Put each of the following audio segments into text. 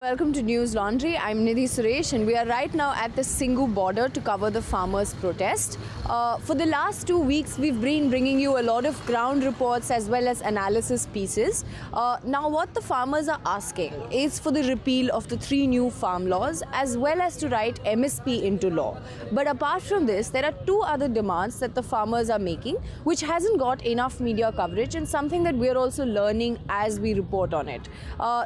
Welcome to News Laundry. I'm Nidhi Suresh, and we are right now at the Singhu border to cover the farmers' protest. For the last 2 weeks, we've been bringing you a lot of ground reports as well as analysis pieces. Now, what the farmers are asking is for the repeal of the 3 new farm laws as well as to write MSP into law. But apart from this, there are 2 other demands that the farmers are making, which hasn't got enough media coverage and something that we're also learning as we report on it.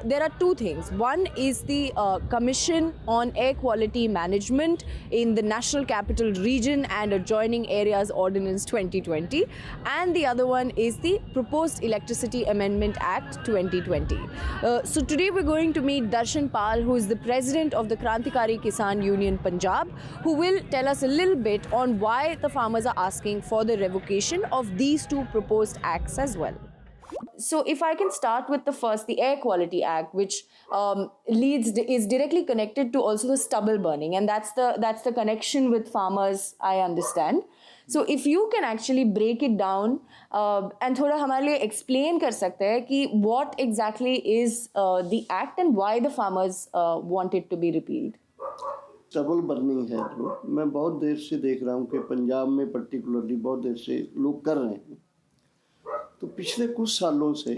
There are 2 things. One is the Commission on Air Quality Management in the National Capital Region and Adjoining Areas Ordinance 2020, and the other one is the Proposed Electricity Amendment Act 2020. So today we're going to meet Darshan Pal, who is the president of the Krantikari Kisan Union Punjab, who will tell us a little bit on why the farmers are asking for the revocation of these 2 proposed acts as well. So if I can start with the first, the Air Quality Act, which is directly connected to also the stubble burning, and that's the connection with farmers, I understand. So if you can actually break it down and थोड़ा हमारे लिए explain कर सकते हैं कि what exactly is the act and why the farmers want it to be repealed. Stubble burning है जो मैं बहुत देर से देख रहा हूँ कि पंजाब में पर्टिकुलरली बहुत देर से लोग कर रहे हैं। तो पिछले कुछ सालों से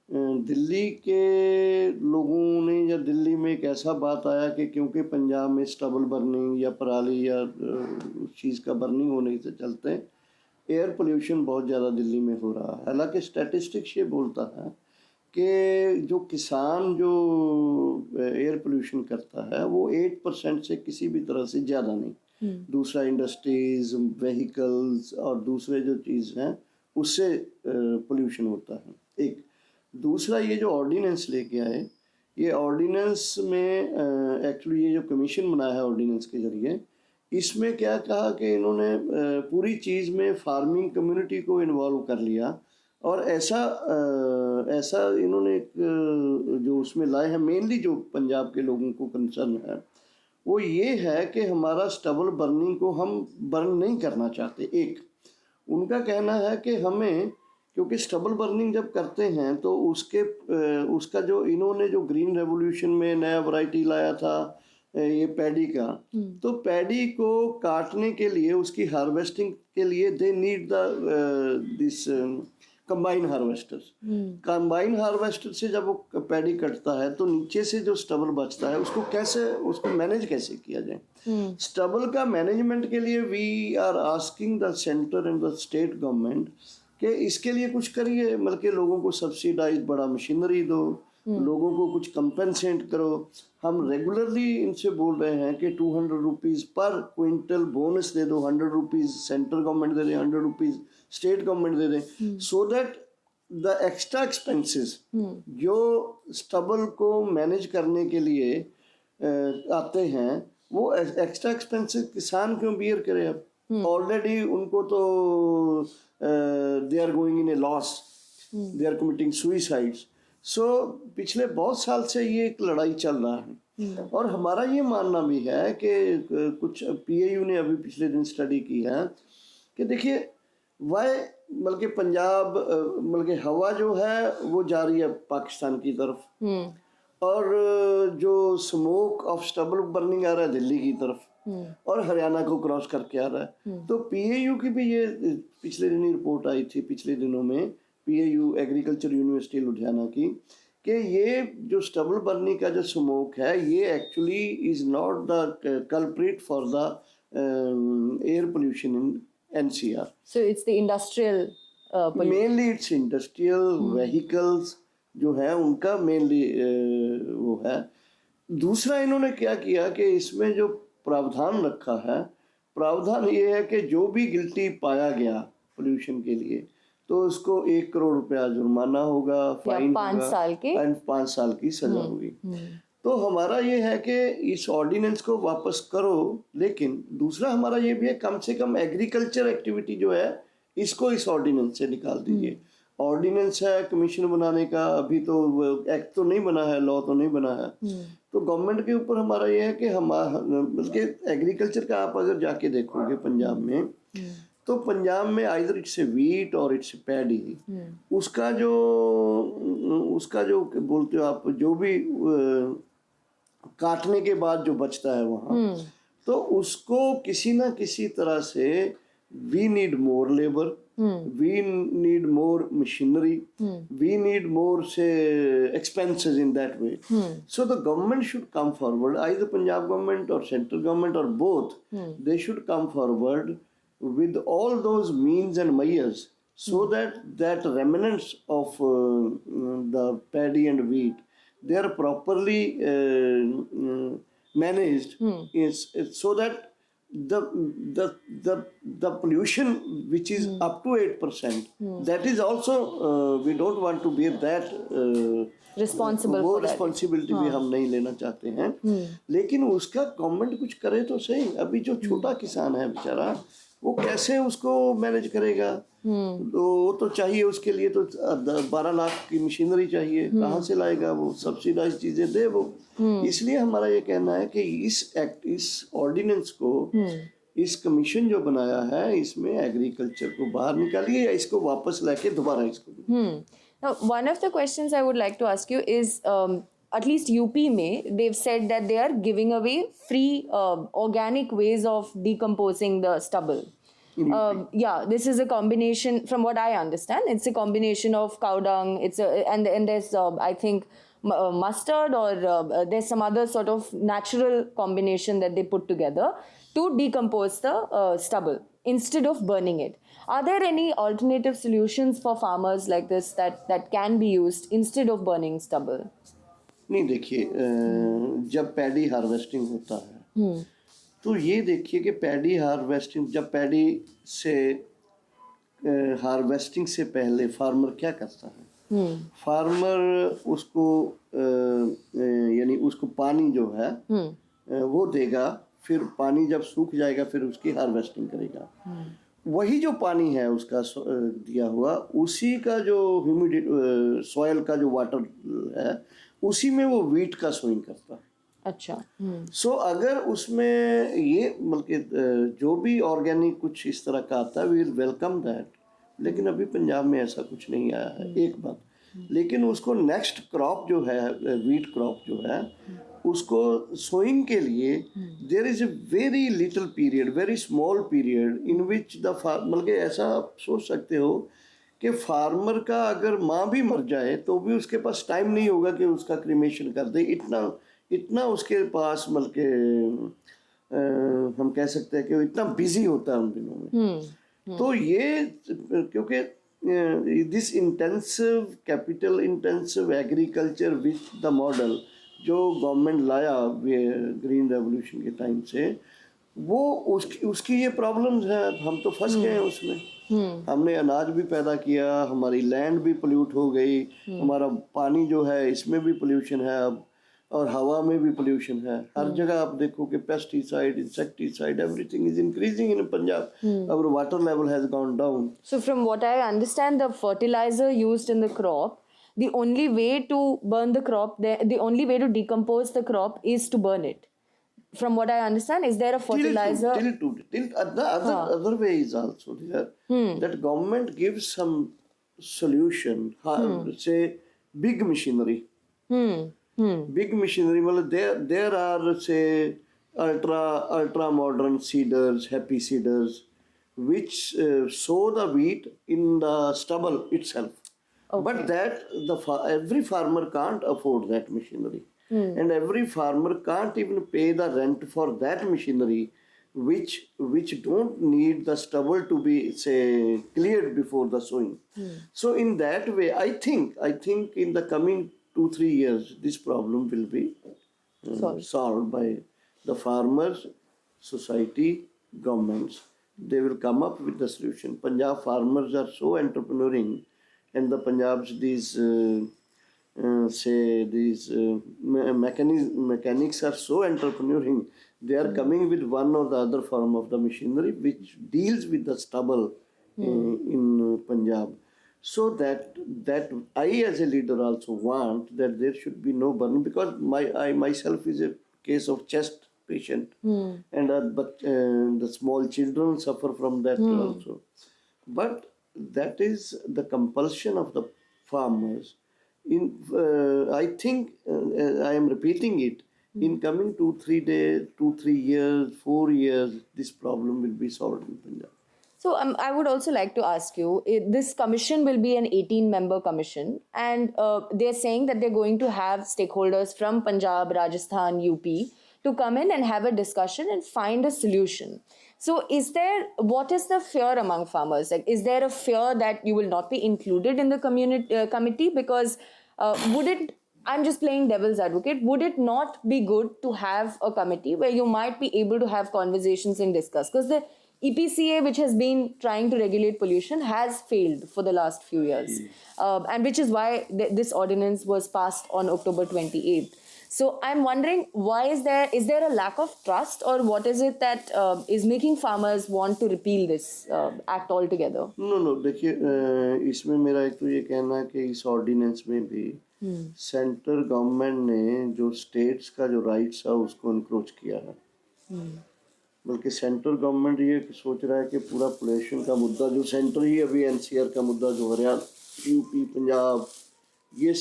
दिल्ली के लोगों ने या दिल्ली में एक ऐसा बात आया कि क्योंकि पंजाब में स्टबल बर्निंग या पराली या उस चीज़ का बर्निंग होने से चलते एयर पोल्यूशन बहुत ज़्यादा दिल्ली में हो रहा है। हालांकि स्टैटिस्टिक्स ये बोलता है कि जो किसान जो एयर पोल्यूशन करता है वो 8% से किसी भी तरह से ज़्यादा नहीं। दूसरा इंडस्ट्रीज, व्हीकल्स और दूसरे जो चीज़ हैं उससे पोल्यूशन होता है। एक दूसरा, ये जो ऑर्डिनेंस लेके आए, ये ऑर्डिनेंस में एक्चुअली ये जो कमीशन बनाया है ऑर्डिनेंस के ज़रिए, इसमें क्या कहा कि इन्होंने पूरी चीज़ में फार्मिंग कम्युनिटी को इन्वॉल्व कर लिया और ऐसा इन्होंने एक जो उसमें लाए हैं, मेनली जो पंजाब के लोगों को कंसर्न है वो ये है कि हमारा स्टबल बर्निंग को हम बर्न नहीं करना चाहते। एक उनका कहना है कि हमें, क्योंकि स्टबल बर्निंग जब करते हैं तो उसका जो इन्होंने जो ग्रीन रेवोल्यूशन में नया वैरायटी लाया था ये पैडी का, तो पैडी को काटने के लिए उसकी हार्वेस्टिंग के लिए they need this combine harvesters. Combine harvester से जब वो पैडी कटता है तो नीचे से जो स्टबल बचता है उसको मैनेज कैसे किया जाए। स्टबल का मैनेजमेंट के लिए we are asking the centre and the state government कि इसके लिए कुछ करिए, मतलब कि लोगों को सब्सिडाइज बड़ा मशीनरी दो, लोगों को कुछ कंपेंसेट करो। हम रेगुलरली इनसे बोल रहे हैं कि 200 रुपीज़ पर क्विंटल बोनस दे दो, 100 rupees central government they they, 100 rupees state government they they, so that the extra expenses जो स्टबल को मैनेज करने के लिए आते हैं वो एक्स्ट्रा एक्सपेंसेस किसान क्यों बियर करे। अब ऑलरेडी उनको तो they are going in a loss, they are committing suicides. So पिछले बहुत साल से ये एक लड़ाई चल रहा है और हमारा ये मानना भी है कि कुछ PAU ने अभी पिछले दिन स्टडी की है कि देखिए बल्कि पंजाब बल्कि हवा जो है वो जा रही है पाकिस्तान की तरफ और जो स्मोक ऑफ स्टबल बर्निंग आ रहा है दिल्ली की तरफ और हरियाणा को क्रॉस करके आ रहा है। तो PAU की भी ये पिछले दिन रिपोर्ट आई थी, पिछले दिनों में PAU एग्रीकल्चर यूनिवर्सिटी लुधियाना की, कि ये जो स्टबल बर्निंग का जो स्मोक है ये actually is not the culprit for the air pollution in NCR. So it's the industrial pollution. Mainly it's industrial vehicles जो है उनका मेनली वो है। दूसरा इन्होंने क्या किया कि इसमें जो प्रावधान रखा है, प्रावधान ये है कि जो भी गिल्टी पाया गया पोल्यूशन के लिए तो उसको 1 करोड़ रुपया जुर्माना होगा, फाइन होगा, 5 साल की सजा होगी। तो हमारा ये है कि इस ऑर्डिनेंस को वापस करो, लेकिन दूसरा हमारा ये भी है कम से कम एग्रीकल्चर एक्टिविटी जो है इसको इस ऑर्डिनेंस से निकाल दीजिए। ऑर्डिनेंस है कमीशन बनाने का, अभी तो एक्ट तो नहीं बना है, लॉ तो नहीं बना है। तो गवर्नमेंट के ऊपर हमारा ये है कि बल्कि एग्रीकल्चर का आप अगर जाके देखोगे पंजाब में तो पंजाब में आइदर इट्स ए वीट और इट्स ए पैडी, उसका जो बोलते हो आप, जो भी काटने के बाद जो बचता है वहाँ, तो उसको किसी ना किसी तरह से we need more labour, we need more machinery, we need more say expenses in that way. So the government should come forward, either Punjab government or central government or both. They should come forward with all those means and measures so that remnants of the paddy and wheat, they are properly managed, is so that the pollution which is up to 8%, that is also we don't want to bear that Responsible वो for that. Responsibility भी हम नहीं लेना चाहते हैं, लेकिन उसका government कुछ करे तो सही। अभी जो छोटा किसान है बेचारा, वो कैसे उसको मैनेज करेगा? तो वो तो चाहिए, उसके लिए तो 12 लाख की मशीनरी चाहिए, कहाँ से लाएगा वो? सब्सिडाइज चीजें दे वो। इसलिए हमारा ये कहना है कि इस ऑर्डिनेंस को, इस कमीशन जो बनाया है, इसमें एग्रीकल्चर को बाहर निकालिए या इसको वापस लाके दोबारा इसको। Now, one of the questions I would like to ask you is, at least UP में, they've said that they are giving away free organic ways of decomposing the stubble. Yeah, this is a combination, from what I understand, it's a combination of cow dung, and there's I think mustard, or there's some other sort of natural combination that they put together to decompose the stubble instead of burning it. Are there any alternative solutions for farmers like this that can be used instead of burning stubble? नहीं, देखिए, जब paddy harvesting होता है तो ये देखिए कि paddy harvesting, जब पैडी से हार्वेस्टिंग से पहले फार्मर क्या करता है? फार्मर उसको यानी उसको पानी जो है वो देगा, फिर पानी जब सूख जाएगा फिर उसकी हार्वेस्टिंग करेगा। वही जो पानी है उसका दिया हुआ, उसी का जो ह्यूमिडिटी सॉइल का जो वाटर है, उसी में वो वीट का सोइंग करता है। अच्छा। सो अगर उसमें ये बल्कि जो भी ऑर्गेनिक कुछ इस तरह का आता है, वी विल वेलकम दैट, लेकिन अभी पंजाब में ऐसा कुछ नहीं आया है, एक बात। लेकिन उसको नेक्स्ट क्रॉप जो है, वीट क्रॉप जो है, उसको सोइंग के लिए there is a very little period, very small period in which the बल्कि ऐसा आप सोच सकते हो कि फार्मर का अगर माँ भी मर जाए तो भी उसके पास टाइम नहीं होगा कि उसका क्रिमेशन कर दे, इतना उसके पास बल्कि हम कह सकते हैं कि वो इतना बिजी होता है उन दिनों में। तो ये क्योंकि this intensive capital intensive agriculture with the model जो गवर्नमेंट लाया ग्रीन रेवोल्यूशन के टाइम से, वो उसकी ये प्रॉब्लम्स है। हम तो फंस गए हैं उसमें। हमने अनाज भी पैदा किया, हमारी लैंड भी पोल्यूट हो गई, हमारा पानी जो है इसमें भी पोल्यूशन है अब, और हवा में भी पोल्यूशन है। हर जगह आप देखो कि pesticide, insecticide, everything is increasing in Punjab. Our water level has gone down. So from what I understand, the fertilizer used in the crop, the only way to burn the crop, the only way to decompose the crop is to burn it. From what I understand, is there a fertilizer? The other way is also there. That government gives some solution. Say big machinery. Big machinery. Well, there are say ultra modern seeders, happy seeders, which sow the wheat in the stubble itself. Okay. But that every farmer can't afford that machinery, and every farmer can't even pay the rent for that machinery, which don't need the stubble to be say cleared before the sowing. So in that way, I think in the coming 2-3 years, this problem will be solved by the farmers, society, governments. They will come up with the solution. Punjab farmers are so entrepreneuring. And the Punjab's these mechanics are so entrepreneuring. They are coming with one or the other form of the machinery which deals with the stubble in Punjab. So that I as a leader also want that there should be no burn, because I myself is a case of chest patient, and but the small children suffer from that also. But that is the compulsion of the farmers. I think I am repeating it. In coming 2-3 days, 2-3 years, 4 years, this problem will be solved in Punjab. So I would also like to ask you, this commission will be an 18-member commission, and they're saying that they're going to have stakeholders from Punjab, Rajasthan, UP to come in and have a discussion and find a solution. So what is the fear among farmers? Like, is there a fear that you will not be included in the committee? Because I'm just playing devil's advocate, would it not be good to have a committee where you might be able to have conversations and discuss? Because the EPCA, which has been trying to regulate pollution, has failed for the last few years. And which is why this ordinance was passed on October 28th. So I'm wondering, is there a lack of trust, or what is it that is making farmers want to repeal this act altogether? No, देखिए इसमें मेरा एक तो ये कहना है कि इस ऑर्डिनेंस में भी सेंट्रल गवर्नमेंट ने जो स्टेट्स का जो राइट्स है उसको इनक्रोच किया है। बल्कि सेंट्रल गवर्नमेंट ये सोच रहा है कि पूरा पोल्यूशन का मुद्दा जो सेंटर ही अभी एनसीआर का मुद्दा जो हरियाणा, यूपी, पंजाब, ये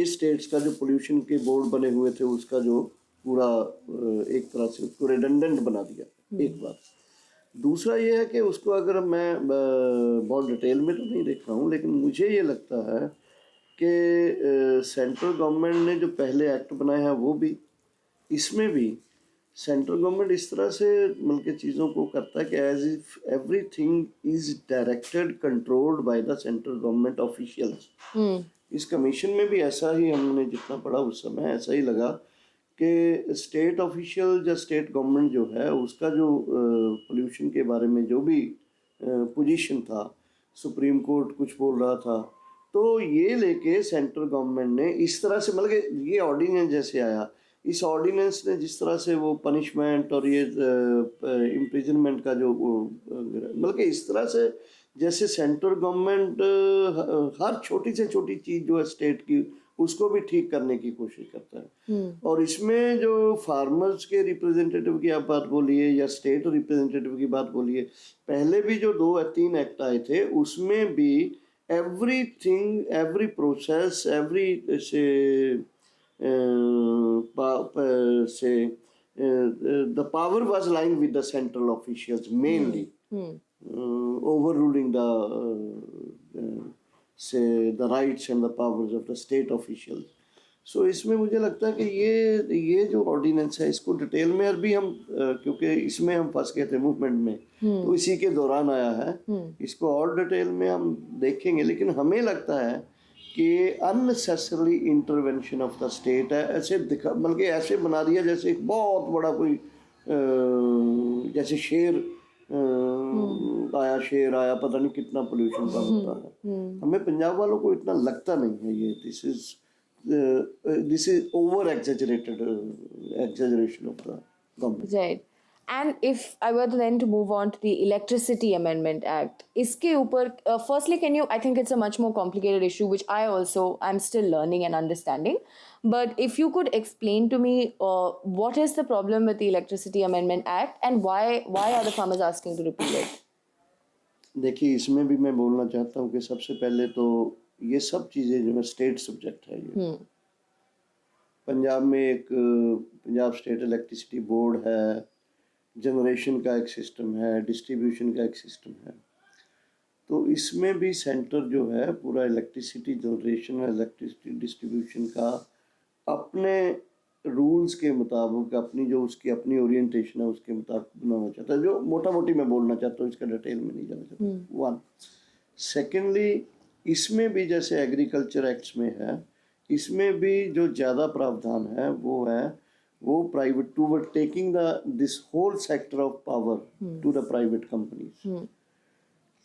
स्टेट्स का जो पोल्यूशन के बोर्ड बने हुए थे उसका जो पूरा एक तरह से उसको रिडंडेंट बना दिया। एक बात। दूसरा ये है कि उसको अगर मैं बहुत डिटेल में तो नहीं देख रहा हूँ, लेकिन मुझे ये लगता है कि सेंट्रल गवर्नमेंट ने जो पहले एक्ट बनाए हैं वो भी, इसमें भी सेंट्रल गवर्नमेंट इस तरह से मतलब चीज़ों को करता है कि as if everything is directed controlled by the central government officials. इस कमीशन में भी ऐसा ही हमने जितना पढ़ा उस समय ऐसा ही लगा कि स्टेट ऑफिशियल या स्टेट गवर्नमेंट जो है उसका जो पोल्यूशन के बारे में जो भी पोजीशन था, सुप्रीम कोर्ट कुछ बोल रहा था, तो ये लेके सेंट्रल गवर्नमेंट ने इस तरह से मतलब ये ऑर्डिनेंस जैसे आया, इस ऑर्डिनेंस ने जिस तरह से वो पनिशमेंट और ये इम्प्रिजनमेंट का जो मतलब इस तरह से जैसे सेंट्रल गवर्नमेंट हर छोटी से छोटी चीज़ जो है स्टेट की उसको भी ठीक करने की कोशिश करता है। और इसमें जो फार्मर्स के रिप्रेजेंटेटिव की आप बात बोलिए या स्टेट रिप्रेजेंटेटिव की बात बोलिए, पहले भी जो 2-3 एक्ट आए थे उसमें भी everything, every process, every the power was lying with the central officials mainly, overruling the rights and the powers of the state officials. So इसमें मुझे लगता है कि ये जो ऑर्डिनेंस है इसको डिटेल में अभी हम क्योंकि इसमें हम फंस गए थे मूवमेंट में, तो इसी के दौरान आया है, इसको और डिटेल में हम देखेंगे। लेकिन हमें लगता है कि unnecessary intervention of the state है, ऐसे दिखा बल्कि ऐसे बना दिया जैसे एक बहुत बड़ा कोई जैसे शेर आया पता नहीं कितना पोल्यूशन का होता है। हमें पंजाब वालों को इतना लगता नहीं है ये this is over exaggeration of the government. Right. And if I were then to move on to the Electricity Amendment Act, iske upar, firstly, I think it's a much more complicated issue, which I'm still learning and understanding. But if you could explain to me what is the problem with the Electricity Amendment Act and why are the farmers asking to repeal it? देखिए इसमें भी मैं बोलना चाहता हूँ कि सबसे पहले तो ये सब चीज़ें जो है स्टेट सब्जेक्ट है। ये पंजाब में एक पंजाब स्टेट इलेक्ट्रिसिटी बोर्ड है, जनरेशन का एक सिस्टम है, डिस्ट्रीब्यूशन का एक सिस्टम है। तो इसमें भी सेंटर जो है पूरा इलेक्ट्रिसिटी जनरेशन और इलेक्ट्रिसिटी डिस्ट्रीब्यूशन का अपने रूल्स के मुताबिक अपनी जो उसकी अपनी ओरिएंटेशन है उसके मुताबिक बनाना चाहता है, जो मोटा मोटी मैं बोलना चाहता हूँ, इसका डिटेल में नहीं जाना चाहता। वन सेकेंडली इसमें भी जैसे एग्रीकल्चर एक्ट्स में है, इसमें भी जो ज़्यादा प्रावधान है वो private toward taking this whole sector of power to the private companies.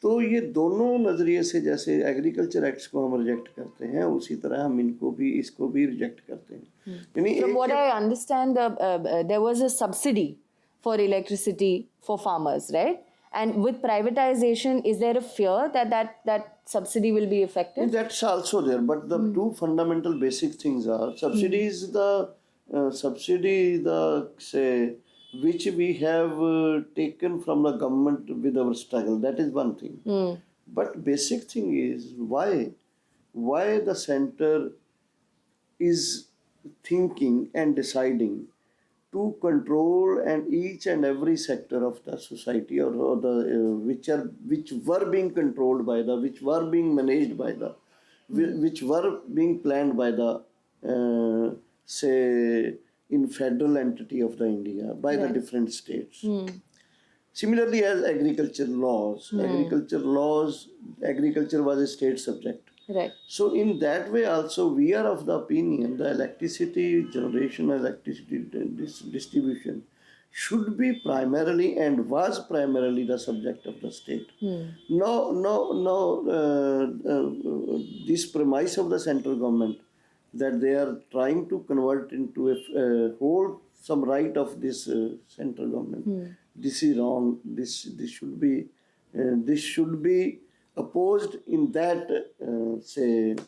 तो ये दोनों नज़रिए से जैसे एग्रीकल्चर एक्ट्स को हम रिजेक्ट करते हैं उसी तरह हम इसको भी रिजेक्ट करते हैं। यानी From what I understand, there was a subsidy for electricity for farmers, right? And with privatization, is there a fear that subsidy will be affected? That's also there, but the two fundamental basic things are subsidy is say which we have taken from the government with our struggle. That is one thing. But basic thing is why the center is thinking and deciding to control and each and every sector of the society, or the which were being controlled by the, which were being managed by the, which were being planned by the say in federal entity of the India by the different states. Similarly, as agriculture laws, agriculture was a state subject. Right. So in that way also we are of the opinion the electricity generation, electricity distribution should be primarily and was primarily the subject of the state. This premise of the central government that they are trying to convert into a whole some right of this central government. This is wrong. This should be opposed in that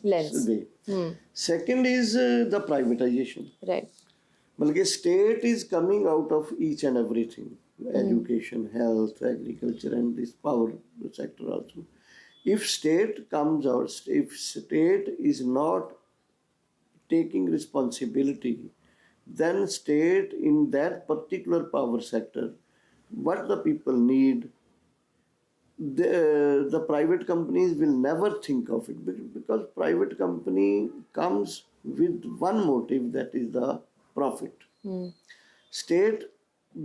Lens. way. Second is the privatization. Right. Balki state is coming out of each and everything, education, health, agriculture, and this power sector also. If state comes out, if state is not taking responsibility, then state in that particular power sector, what the people need, the private companies will never think of it, because private company comes with one motive, that is the profit. State,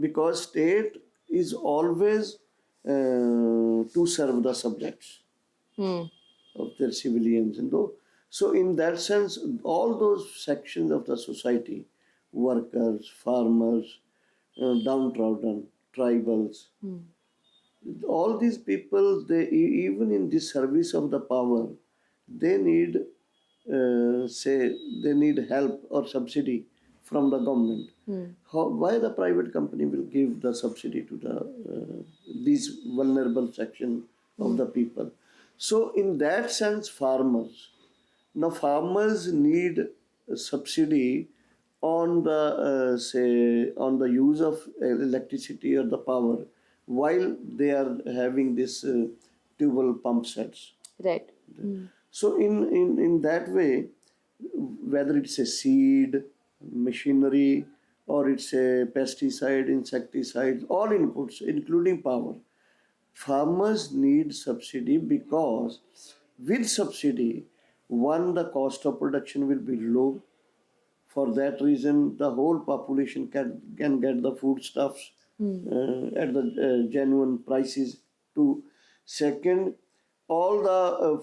because state is always to serve the subjects of their civilians, and though, so in that sense all those sections of the society, workers, farmers, downtrodden, tribals, all these people, they even in the service of the power, they need they need help or subsidy from the government. Why the private company will give the subsidy to the these vulnerable section of the people? So in that sense, farmers need a subsidy on the on the use of electricity or the power, while they are having this tubal pump sets. Right. So in that way, whether it's a seed, machinery, or it's a pesticide, insecticide, all inputs, including power, farmers need subsidy, because with subsidy, one, the cost of production will be low. For that reason, the whole population can get the foodstuffs at the genuine prices too. Second, all the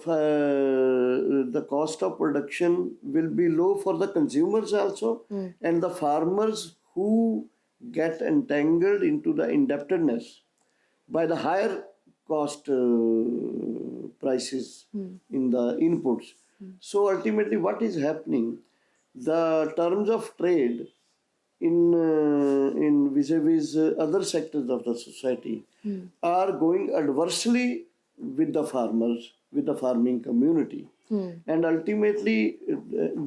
cost of production will be low for the consumers also, and the farmers who get entangled into the indebtedness by the higher cost prices in the inputs. So ultimately, what is happening? The terms of trade in vis-a-vis other sectors of the society are going adversely with the farmers, with the farming community, and ultimately,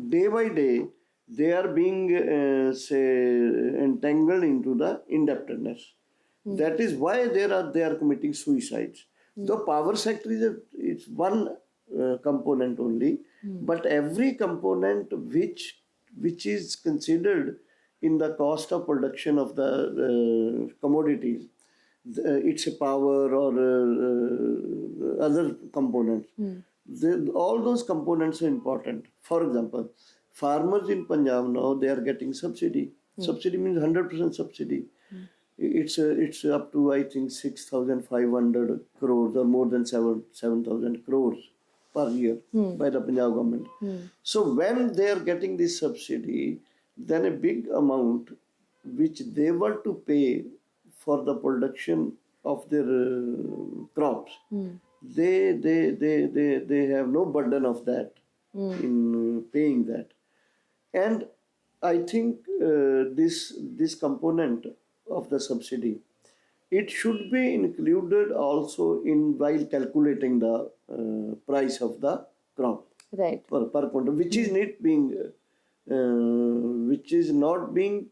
day by day, they are being entangled into the indebtedness. That is why they are committing suicides. The power sector is one component only, but every component which is considered in the cost of production of the commodities, it's a power or other components. All those components are important. For example, farmers in Punjab now, they are getting subsidy. Subsidy means 100% subsidy. It's up to, I think, 6,500 crores or more than 7,000 crores per year by the Punjab government. So when they are getting this subsidy, then a big amount which they were to pay for the production of their crops, they have no burden of that in paying that. And I think this component of the subsidy, it should be included also in while calculating the price of the crop, right, per quintal, which is not being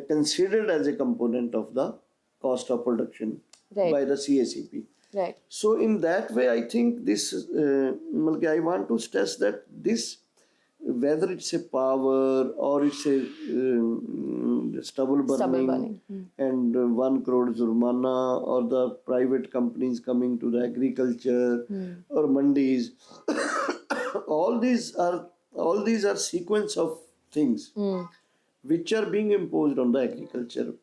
considered as a component of the cost of production right, by the CACP. Right. So in that way, I think this, I want to stress that this whether it's a power or it's a stubble burning, burning. and 1 crore Jurmana, or the private companies coming to the agriculture or mandis. all these are sequence of things which are being imposed on the agriculture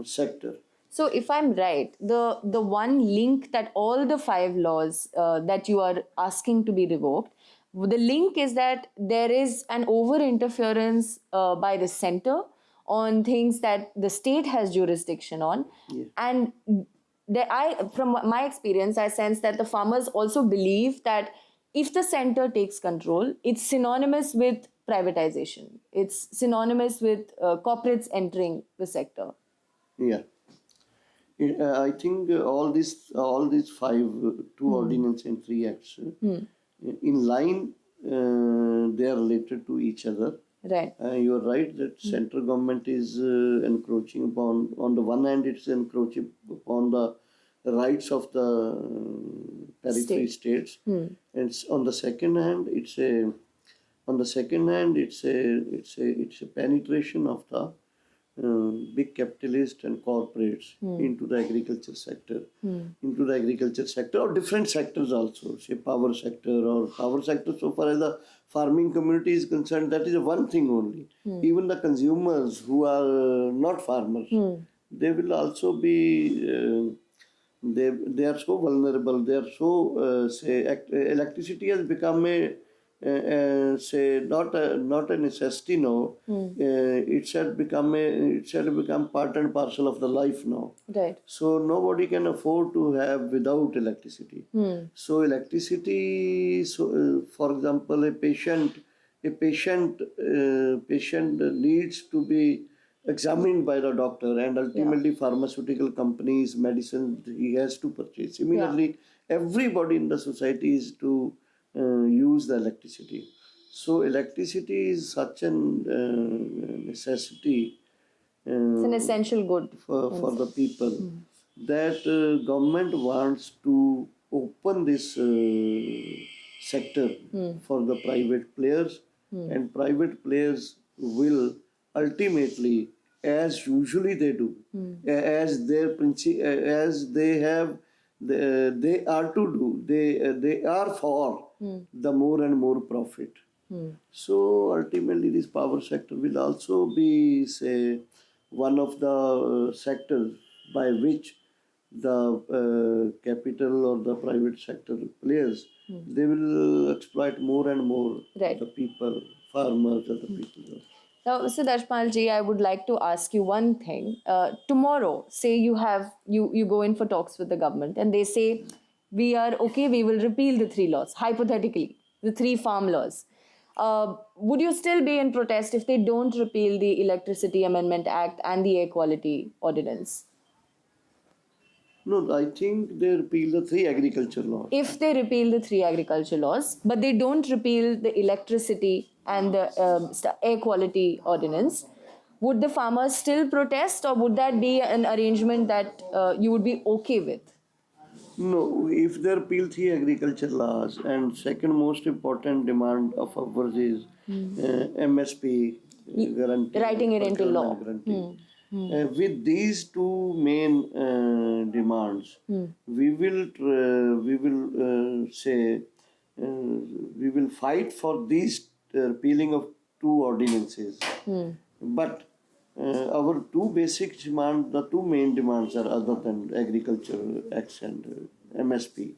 sector. So, if I'm right, the one link that all the 5 laws that you are asking to be revoked, the link is that there is an over interference by the center on things that the state has jurisdiction on, and from my experience, I sense that the farmers also believe that if the center takes control, it's synonymous with privatization. It's synonymous with corporates entering the sector. Yeah. I think all these five, two ordinance and 3 acts, in line, they are related to each other. Right. You are right that central government is encroaching upon. On the one hand, it's encroaching upon the rights of the periphery states, and on the second hand, it's a penetration of the big capitalists and corporates into the agriculture sector, or different sectors also, say power sector. So far as the farming community is concerned, that is one thing only. Even the consumers who are not farmers, they will also be. They are so vulnerable. They are so electricity has become not a necessity now. It had become part and parcel of the life now. Right. So nobody can afford to have without electricity. So electricity. For example, a patient needs to be examined by the doctor, and ultimately pharmaceutical companies, medicine he has to purchase. Similarly, everybody in the society is to use the electricity. So electricity is such a necessity. It's an essential good for the people, that government wants to open this sector for the private players, and private players will ultimately, as usually they do, as they are to do, they are for the more and more profit. So ultimately, this power sector will also be, say, one of the sectors by which the capital or the private sector players, they will exploit more and more the people, farmers, other people. Now, Mr. Dashpal ji, I would like to ask you one thing. Tomorrow, say you go in for talks with the government, and they say, we are okay, we will repeal the 3 laws, hypothetically, the 3 farm laws. Would you still be in protest if they don't repeal the Electricity Amendment Act and the Air Quality Ordinance? No, I think they repeal the 3 agriculture laws. If they repeal the 3 agriculture laws, but they don't repeal the electricity and the air quality ordinance, would the farmers still protest, or would that be an arrangement that you would be okay with? No, if they repeal 3 agriculture laws, and second most important demand of ours is MSP guarantee, writing it into law. With these 2 main demands, we will fight for these repealing of 2 ordinances. But our 2 basic demands, the 2 main demands are other than agriculture acts and MSP.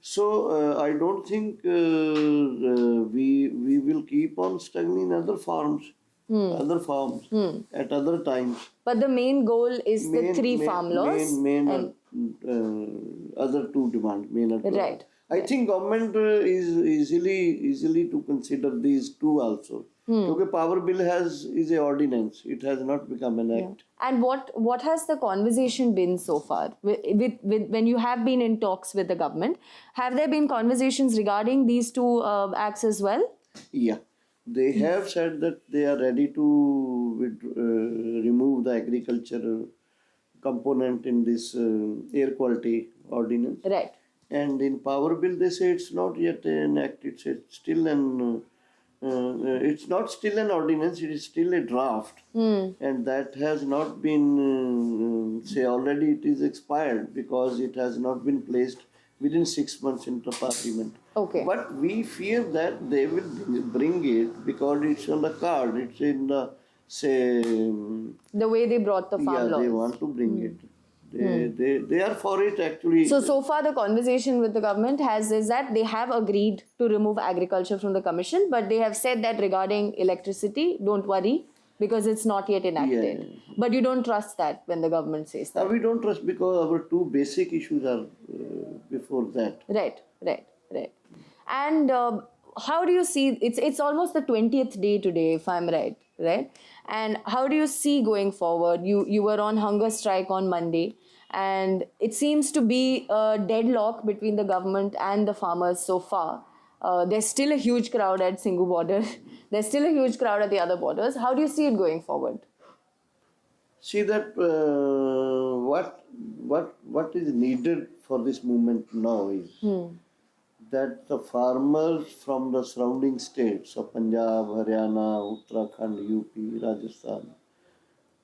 So I don't think we will keep on struggling other farms at other times. But the main goal is the 3 farm laws. Other 2 demands. Right. I think government is easily to consider these 2 also. Because power bill is a ordinance. It has not become an act. And what has the conversation been so far? With when you have been in talks with the government, have there been conversations regarding these 2 acts as well? Yeah. They have said that they are ready to remove the agriculture component in this air quality ordinance. Right. And in power bill, they say it's not yet an act. It's still an it's not still an ordinance, it is still a draft, and that has not been, say, already it is expired because it has not been placed within 6 months into Parliament. Okay. But we fear that they will bring it because it's on the card, it's in the, say, The way they brought the farm yeah, laws. they want to bring it. They are for it actually. So far the conversation with the government is that they have agreed to remove agriculture from the commission, but they have said that regarding electricity, don't worry because it's not yet enacted. Yeah. But you don't trust that when the government says that. We don't trust because our two basic issues are before that. Right. And how do you see, it's almost the 20th day today, if I'm right? And how do you see going forward? You were on hunger strike on Monday, and it seems to be a deadlock between the government and the farmers so far. There's still a huge crowd at Singhu border. There's still a huge crowd at the other borders. How do you see it going forward? See that what is needed for this movement now is that the farmers from the surrounding states of Punjab, Haryana, Uttarakhand, UP, Rajasthan,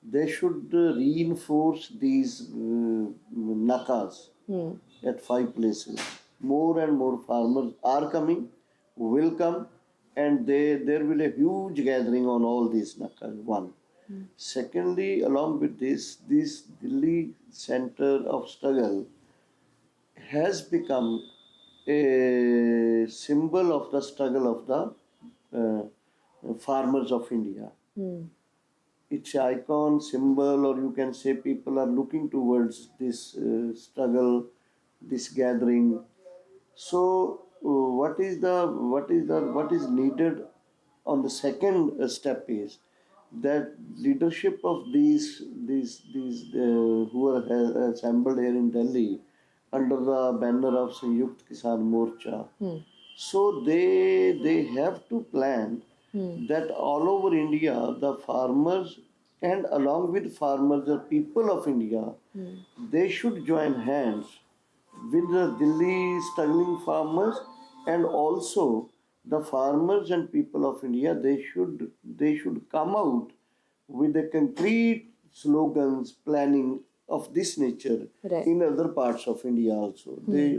they should reinforce these nakas at 5 places. More and more farmers are coming, will come, and there will be a huge gathering on all these nakas. One. Secondly, along with this Delhi center of struggle has become a symbol of the struggle of the farmers of India. It's an icon, symbol, or you can say people are looking towards this struggle, this gathering. So, what is needed on the second step is that leadership of these who are assembled here in Delhi under the banner of Sanyukt Kisan Morcha. So they have to plan that all over India, the farmers and along with farmers, the people of India, they should join hands with the Delhi struggling farmers, and also the farmers and people of India, they should come out with the concrete slogans, planning of this nature Right. in other parts of India also. They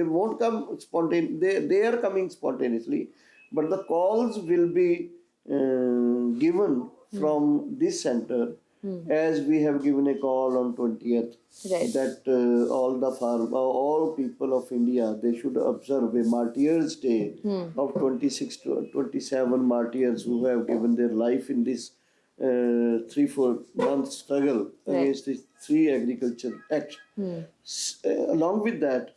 won't come spontaneously. They are coming spontaneously, but the calls will be given from this center, as we have given a call on 20th, Right. that all people of India, they should observe a martyrs day of 26 to 27 martyrs who have given their life in this 3-4 month struggle against the 3 agriculture act. Along with that,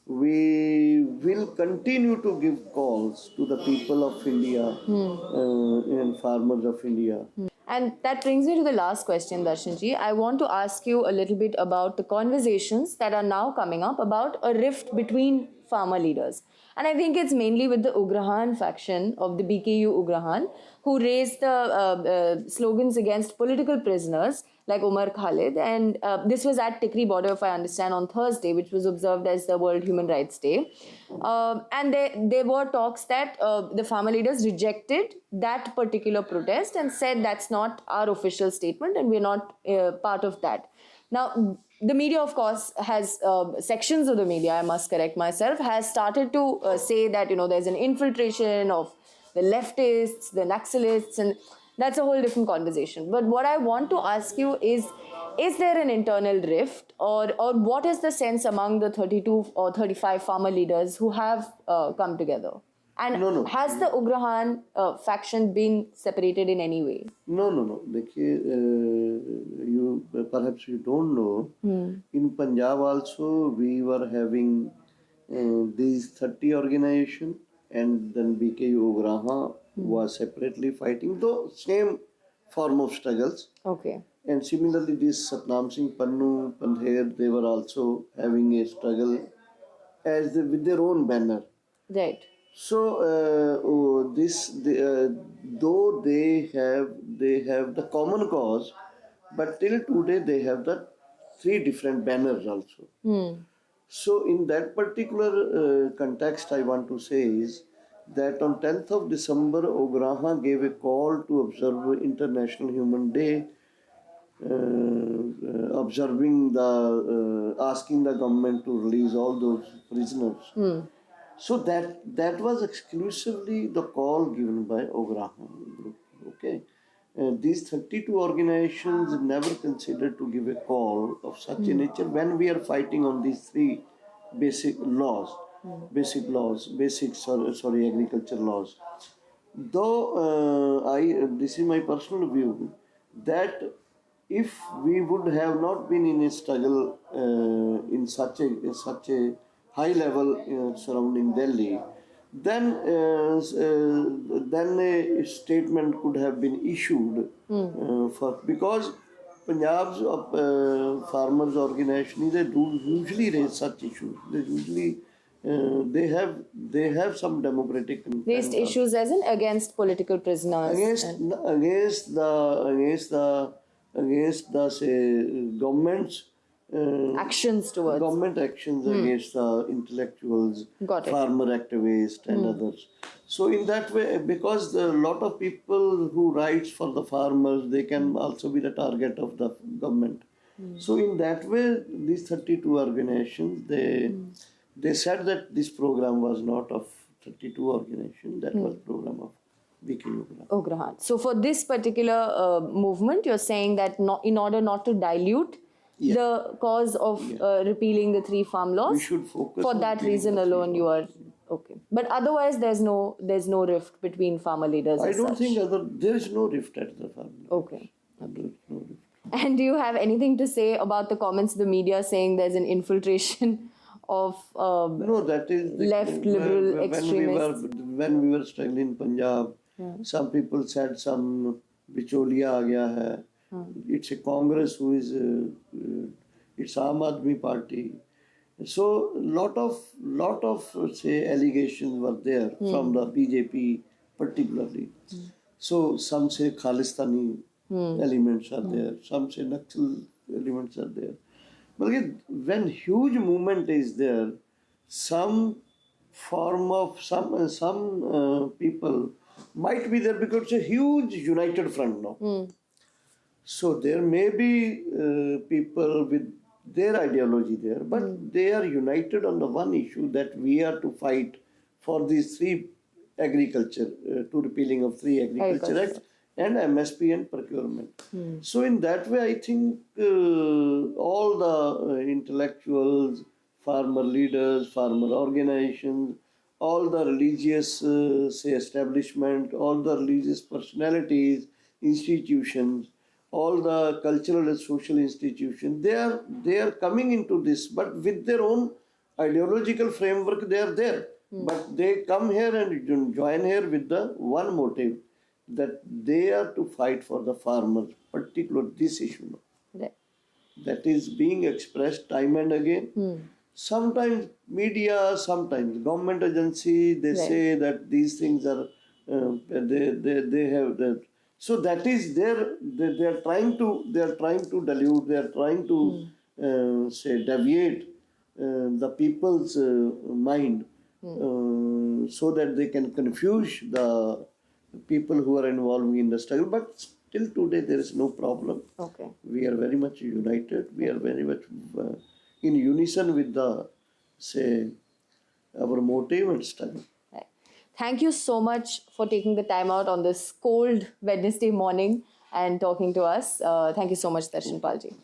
we will continue to give calls to the people of India and farmers of India. And that brings me to the last question, Darshanji. I want to ask you a little bit about the conversations that are now coming up about a rift between farmer leaders. And I think it's mainly with the Ugrahan faction of the BKU Ugrahan, who raised the slogans against political prisoners like Umar Khalid. And this was at Tikri border, if I understand, on Thursday, which was observed as the World Human Rights Day. And there were talks that the farmer leaders rejected that particular protest and said that's not our official statement and we're not part of that. Now, the media, of course, has sections of the media, I must correct myself, has started to say that, there's an infiltration of the leftists, the Naxalists, and that's a whole different conversation. But what I want to ask you is there an internal rift, or what is the sense among the 32 or 35 farmer leaders who have come together? And No. has the Ugrahan faction been separated in any way? No. Perhaps you don't know. In Punjab also we were having these 30 organizations, and then BKU Ugrahan was separately fighting, though same form of struggles. Okay. And similarly, this Satnam Singh Pannu, Pandher, they were also having a struggle with their own banner. Right. So though they have the common cause, but till today they have the 3 different banners also. So in that particular context, I want to say is that on 10th of December, Ograha gave a call to observe International Human Day, observing asking the government to release all those prisoners. So that was exclusively the call given by Ograha group. Okay, these 32 organizations never considered to give a call of such a nature when we are fighting on these three basic laws, agriculture laws. Though this is my personal view that if we would have not been in a struggle in such a high level surrounding Delhi, then a statement could have been issued for, because Punjab's farmers organization, they do usually raise such issues. They usually they have some democratic content Raised issues as in against political prisoners. Against the say government's Actions towards. government actions against the intellectuals, Got it. farmer activists and others. So in that way, because a lot of people who writes for the farmers, they can also be the target of the government. So in that way, these 32 organizations, they said that this program was not of 32 organizations, that was program of VK Yoga. Ograha. So for this particular movement, you're saying that in order not to dilute the cause of repealing the 3 farm laws, We should focus for on that repealing reason the 3 alone you are okay. But otherwise there's no rift between farmer leaders. I as don't such. think there is no rift at the family. Okay. There is no rift. And do you have anything to say about the comments of the media saying there's an infiltration of No, that is left liberal extremists? When we were struggling in Punjab, some people said some bicholia aa gaya hai. It's a Congress who is it's Aam Aadmi Party. So lot of say allegations were there from the BJP particularly. So some say Khalistani elements are there, some say Naxal elements are there. But again, when huge movement is there, some form of some people might be there because it's a huge united front now. So there may be people with their ideology there, but they are united on the one issue that we are to fight for these 3 agriculture, to repealing of 3 agriculture acts and MSP and procurement. So in that way, I think all the intellectuals, farmer leaders, farmer organizations, all the religious say establishment, all the religious personalities, institutions, all the cultural and social institutions, they are coming into this, but with their own ideological framework. They are there, but they come here and join here with the one motive, that they are to fight for the farmers, particularly this issue Right. that is being expressed time and again. Sometimes media, sometimes government agency, they say that these things are they have that. So that is they are trying to dilute, they are trying to say deviate the people's mind so that they can confuse the people who are involved in the struggle. But till today there is no problem. Okay. We are very much united. We are very much in unison with the say our motive and struggle. Right. Thank you so much for taking the time out on this cold Wednesday morning and talking to us. Thank you so much, Darshan Palji.